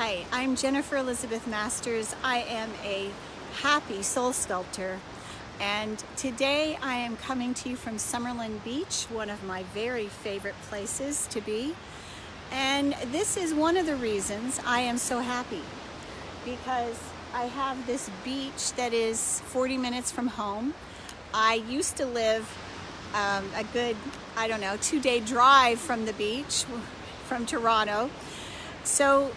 Hi, I'm Jennifer Elizabeth Masters. I am a happy soul sculptor, and today I am coming to you from Summerlin Beach, one of my very favorite places to be. And this is one of the reasons I am so happy, because I have this beach that is 40 minutes from home. I used to live a good, 2-day drive from the beach, from Toronto. So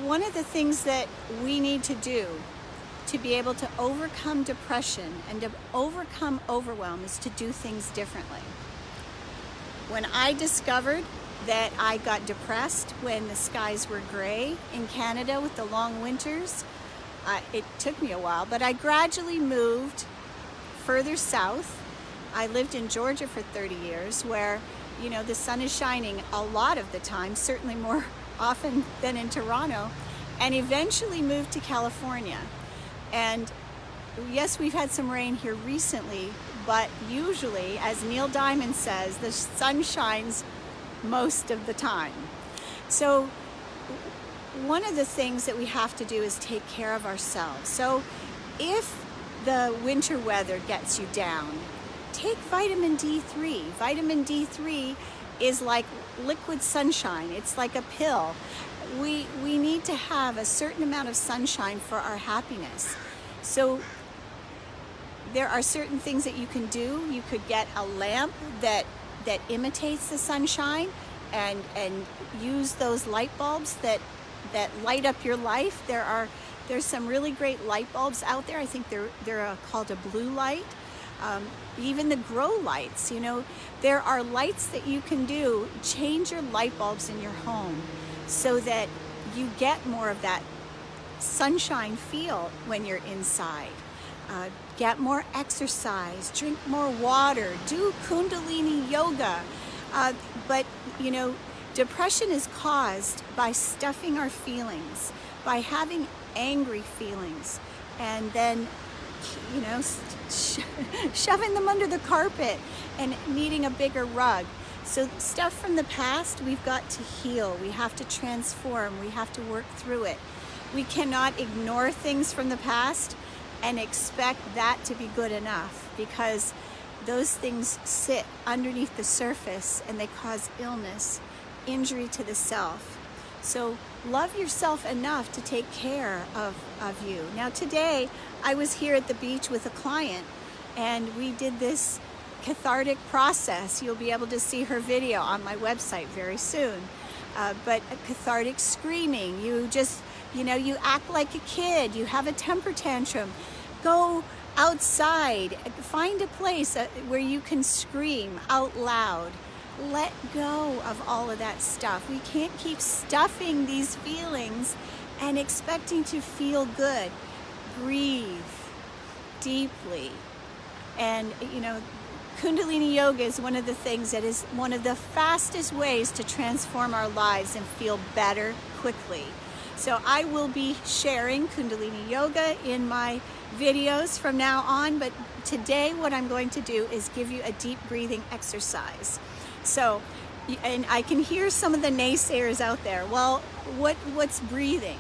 one of the things that we need to do to be able to overcome depression and to overcome overwhelm is to do things differently. When I discovered that I got depressed when the skies were gray in Canada with the long winters, it took me a while, but I gradually moved further south. I lived in Georgia for 30 years where, the sun is shining a lot of the time, certainly more often than in Toronto, and eventually moved to California. And yes, we've had some rain here recently, but usually, as Neil Diamond says, the sun shines most of the time. So one of the things that we have to do is take care of ourselves. So if the winter weather gets you down, take vitamin D3. Vitamin D3 is like liquid sunshine. It's like a pill. We need to have a certain amount of sunshine for our happiness. So there are certain things that you can do. You could get a lamp that imitates the sunshine and use those light bulbs that light up your life. There's some really great light bulbs out there. I think they're called a blue light. Even the grow lights, there are lights that you can do. Change your light bulbs in your home so that you get more of that sunshine feel when you're inside. Get more exercise, drink more water, do Kundalini Yoga. But depression is caused by stuffing our feelings, by having angry feelings, and then shoving them under the carpet and needing a bigger rug. So stuff from the past, we've got to heal. We have to transform. We have to work through it. We cannot ignore things from the past and expect that to be good enough, because those things sit underneath the surface and they cause illness, injury to the self. So love yourself enough to take care of you. Now today, I was here at the beach with a client and we did this cathartic process. You'll be able to see her video on my website very soon. But a cathartic screaming, you just, you act like a kid, you have a temper tantrum. Go outside, find a place where you can scream out loud. Let go of all of that stuff. We can't keep stuffing these feelings and expecting to feel good. Breathe deeply. And, Kundalini Yoga is one of the things that is one of the fastest ways to transform our lives and feel better quickly. So I will be sharing Kundalini Yoga in my videos from now on, but today what I'm going to do is give you a deep breathing exercise. So, and I can hear some of the naysayers out there. Well, what's breathing?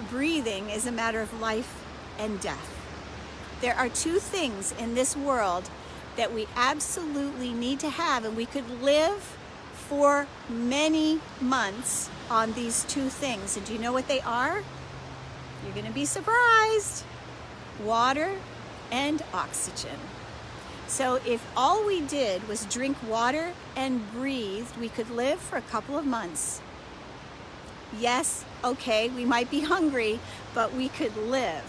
Breathing is a matter of life and death. There are two things in this world that we absolutely need to have, and we could live for many months on these two things. And do you know what they are? You're going to be surprised. Water and oxygen. So if all we did was drink water and breathe, we could live for a couple of months. Yes, okay, we might be hungry, but we could live.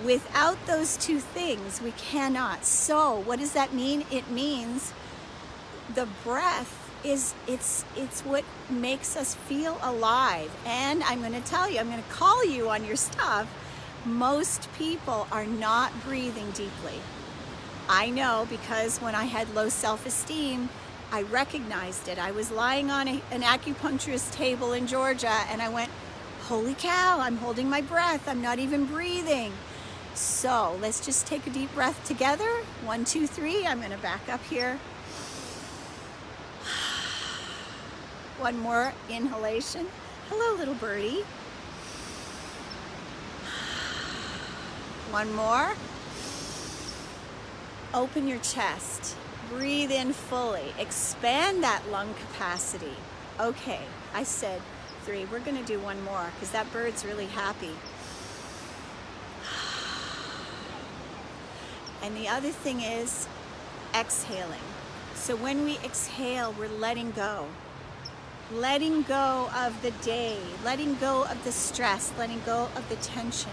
Without those two things, we cannot. So what does that mean? It means the breath it's what makes us feel alive. And I'm going to tell you, I'm going to call you on your stuff. Most people are not breathing deeply. I know, because when I had low self-esteem, I recognized it. I was lying on an acupuncturist table in Georgia and I went, holy cow, I'm holding my breath. I'm not even breathing. So let's just take a deep breath together. 1, 2, 3. I'm going to back up here. One more inhalation. Hello, little birdie. One more. Open your chest. Breathe in fully. Expand that lung capacity. Okay, I said 3. We're going to do one more because that bird's really happy. And the other thing is exhaling. So when we exhale, we're letting go. Letting go of the day, letting go of the stress, letting go of the tension.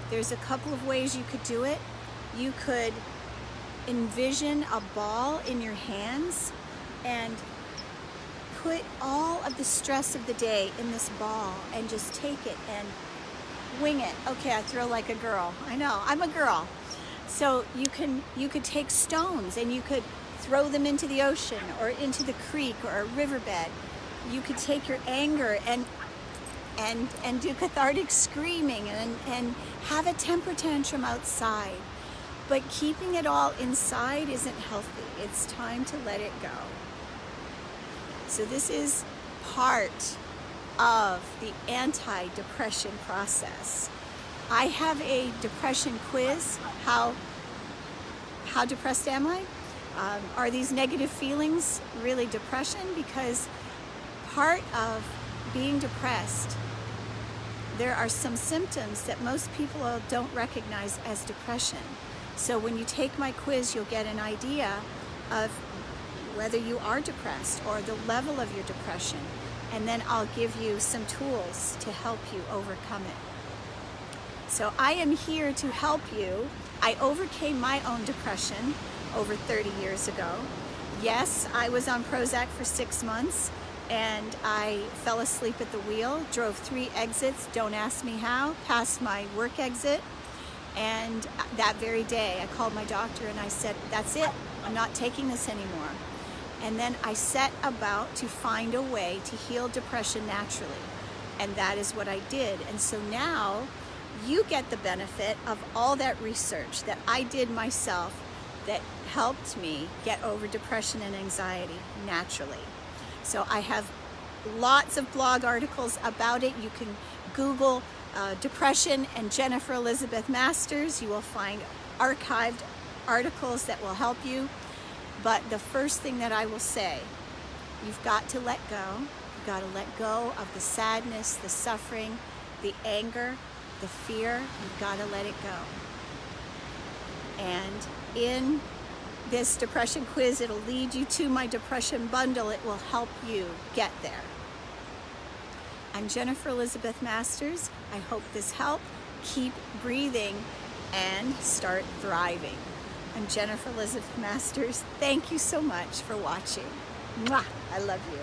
There's a couple of ways you could do it. You could envision a ball in your hands and put all of the stress of the day in this ball and just take it and wing it. Okay, I throw like a girl. I know, I'm a girl. So you could take stones and you could throw them into the ocean or into the creek or a riverbed. You could take your anger and do cathartic screaming and have a temper tantrum outside. But keeping it all inside isn't healthy. It's time to let it go. So this is part of the anti-depression process. I have a depression quiz. How depressed am I? Are these negative feelings really depression? Because part of being depressed, there are some symptoms that most people don't recognize as depression. So when you take my quiz, you'll get an idea of whether you are depressed or the level of your depression. And then I'll give you some tools to help you overcome it. So I am here to help you. I overcame my own depression over 30 years ago. Yes, I was on Prozac for 6 months and I fell asleep at the wheel, drove 3 exits, don't ask me how, past my work exit. And that very day I called my doctor and I said, that's it, I'm not taking this anymore. And then I set about to find a way to heal depression naturally. And that is what I did. And so now you get the benefit of all that research that I did myself that helped me get over depression and anxiety naturally. So I have lots of blog articles about it. You can Google depression and Jennifer Elizabeth Masters. You will find archived articles that will help you. But the first thing that I will say, you've got to let go. You've got to let go of the sadness, the suffering, the anger, the fear. You've got to let it go. And in this depression quiz, it'll lead you to my depression bundle. It will help you get there. I'm Jennifer Elizabeth Masters. I hope this helped. Keep breathing and start thriving. I'm Jennifer Elizabeth Masters. Thank you so much for watching. Mwah! I love you.